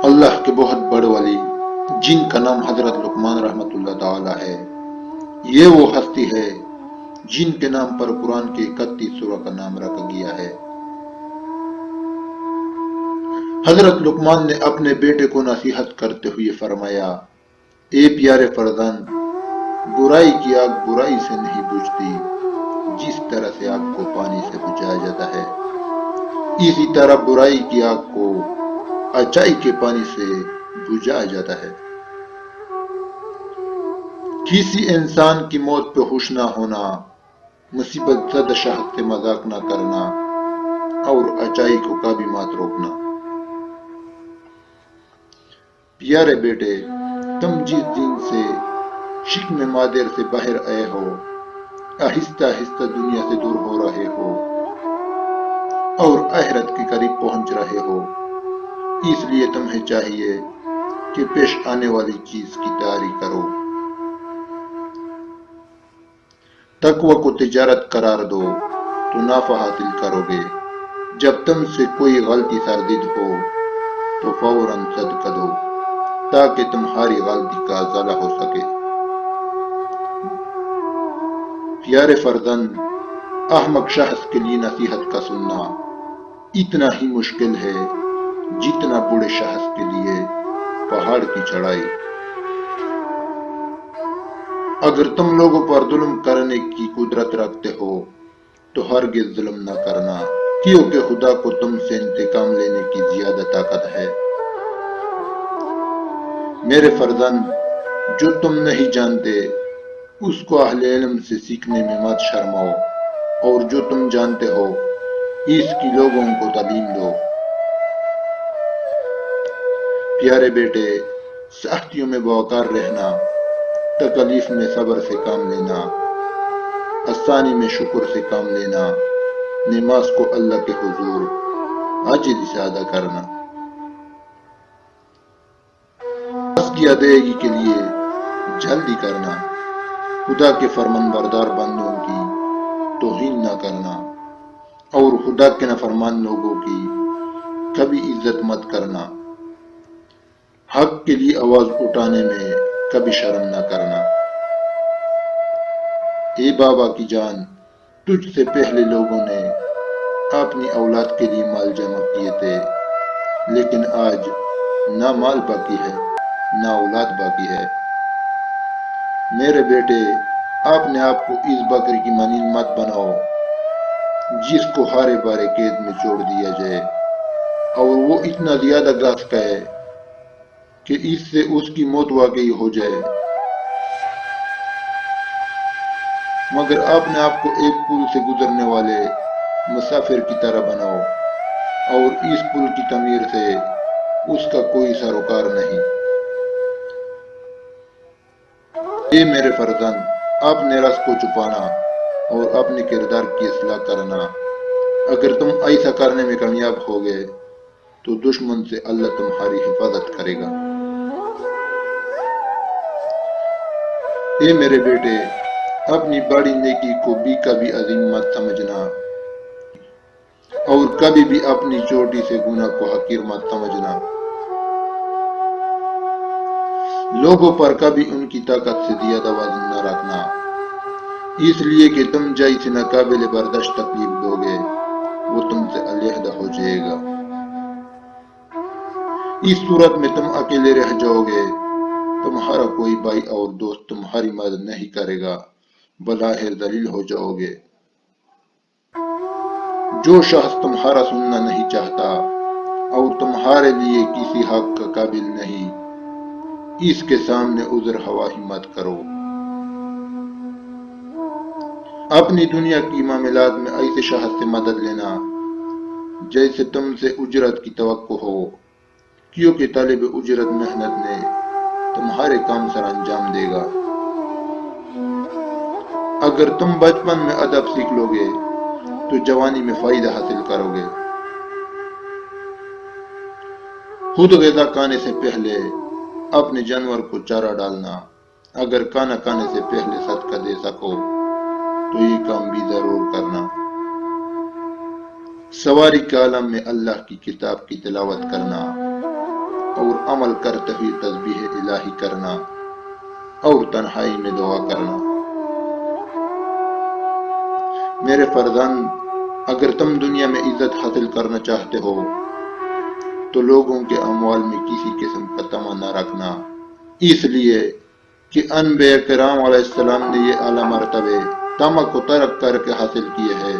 اللہ کے بہت بڑے ولی جن کا نام حضرت لقمان رحمت اللہ تعالی ہے، یہ وہ ہستی ہے جن کے نام پر قرآن کے 31 سورہ کا نام رکھا گیا ہے۔ حضرت لقمان نے اپنے بیٹے کو نصیحت کرتے ہوئے فرمایا، اے پیارے فرزند، برائی کی آگ برائی سے نہیں بجھتی، جس طرح سے آگ کو پانی سے بجھایا جاتا ہے، اسی طرح برائی کی آگ کو اچائی کے پانی سے بجھایا جاتا ہے۔ کسی انسان کی موت پہ خوش نہ ہونا، مصیبت زدہ شخص سے مذاق نہ کرنا اور اچائی کو کبھی مت روکنا۔ پیارے بیٹے، تم جس دن سے شکم مادر سے باہر آئے ہو، آہستہ آہستہ دنیا سے دور ہو رہے ہو اور آخرت کے قریب پہنچ رہے ہو، اس لیے تمہیں چاہیے کہ پیش آنے والی چیز کی تیاری کرو۔ تقوی کو تجارت قرار دو تو نفع حاصل کرو گے۔ جب تم سے کوئی غلطی سرزد ہو تو فوراً صدقہ دو تاکہ تمہاری غلطی کا ازالہ ہو سکے۔ پیارے فرزند، احمق شخص کے لیے نصیحت کا سننا اتنا ہی مشکل ہے جتنا بوڑھے شخص کے لیے پہاڑ کی چڑھائی۔ اگر تم لوگوں پر ظلم کرنے کی قدرت رکھتے ہو تو ہرگز ظلم نہ کرنا، کیونکہ خدا کو تم سے انتقام لینے کی زیادہ طاقت ہے۔ میرے فرزند، جو تم نہیں جانتے اس کو اہل علم سے سیکھنے میں مت شرماؤ، اور جو تم جانتے ہو اس کی لوگوں کو تعلیم دو۔ پیارے بیٹے، سختیوں میں باوقار رہنا، تکلیف میں صبر سے کام لینا، آسانی میں شکر سے کام لینا، نماز کو اللہ کے حضور عاجزی سے ادا کرنا، فرض کی ادائیگی کے لیے جلدی کرنا، خدا کے فرمان بردار بندوں کی توہین نہ کرنا اور خدا کے نافرمان لوگوں کی کبھی عزت مت کرنا، حق کے لیے آواز اٹھانے میں کبھی شرم نہ کرنا۔ اے بابا کی جان، تجھ سے پہلے لوگوں نے اپنی اولاد کے لیے مال جمع کیے تھے، لیکن آج نہ مال باقی ہے نہ اولاد باقی ہے۔ میرے بیٹے، اپنے آپ کو اس بکری کی مانند مت بناؤ جس کو ہارے بارے قید میں چھوڑ دیا جائے اور وہ اتنا زیادہ گھاس کھائے کہ اس سے اس کی موت واقعی ہو جائے، مگر اپنے آپ کو ایک پل سے گزرنے والے مسافر کی طرح بناؤ اور اس پل کی تعمیر سے اس کا کوئی سروکار نہیں۔ اے میرے فرزند، اپنے رس کو چھپانا اور اپنے کردار کی اصلاح کرنا۔ اگر تم ایسا کرنے میں کامیاب ہو گئے تو دشمن سے اللہ تمہاری حفاظت کرے گا۔ اے میرے بیٹے، اپنی بڑی نیکی کو بھی کبھی عظیم مت سمجھنا اور کبھی بھی اپنی چھوٹی سے گناہ کو حقیر مت سمجھنا۔ لوگوں پر کبھی ان کی طاقت سے زیادہ وزن نہ رکھنا، اس لیے کہ تم جیسے ناقابل برداشت تکلیف دو گے وہ تم سے علیحدہ ہو جائے گا۔ اس صورت میں تم اکیلے رہ جاؤ گے، تمہارا کوئی بھائی اور دوست تمہاری مدد نہیں کرے گا، بظاہر ذلیل ہو جاؤ گے۔ جو شخص تمہارا سننا نہیں چاہتا اور تمہارے لیے کسی حق کا قابل نہیں، اس کے سامنے عذر خواہی مت کرو۔ اپنی دنیا کی معاملات میں ایسے شخص سے مدد لینا جیسے تم سے اجرت کی توقع ہو، کیونکہ طالب اجرت محنت میں تمہارے کام سر انجام دے گا۔ اگر تم بچپن میں ادب سیکھ لو گے تو جوانی میں فائدہ حاصل کرو گے۔ خود غذا کھانے سے پہلے اپنے جانور کو چارہ ڈالنا، اگر کھانا کھانے سے پہلے صدقہ دے سکو تو یہ کام بھی ضرور کرنا۔ سواری کے عالم میں اللہ کی کتاب کی تلاوت کرنا اور عمل کرتے ہوئے تسبیح الہی کرنا اور تنہائی میں دعا کرنا۔ میرے فرزند، اگر تم دنیا میں عزت حاصل کرنا چاہتے ہو تو لوگوں کے اموال میں کسی قسم کا طمع نہ رکھنا، اس لیے کہ انبیاء کرام علیہ السلام نے یہ اعلیٰ مرتبے طمع کو ترک کر کے حاصل کیے ہیں۔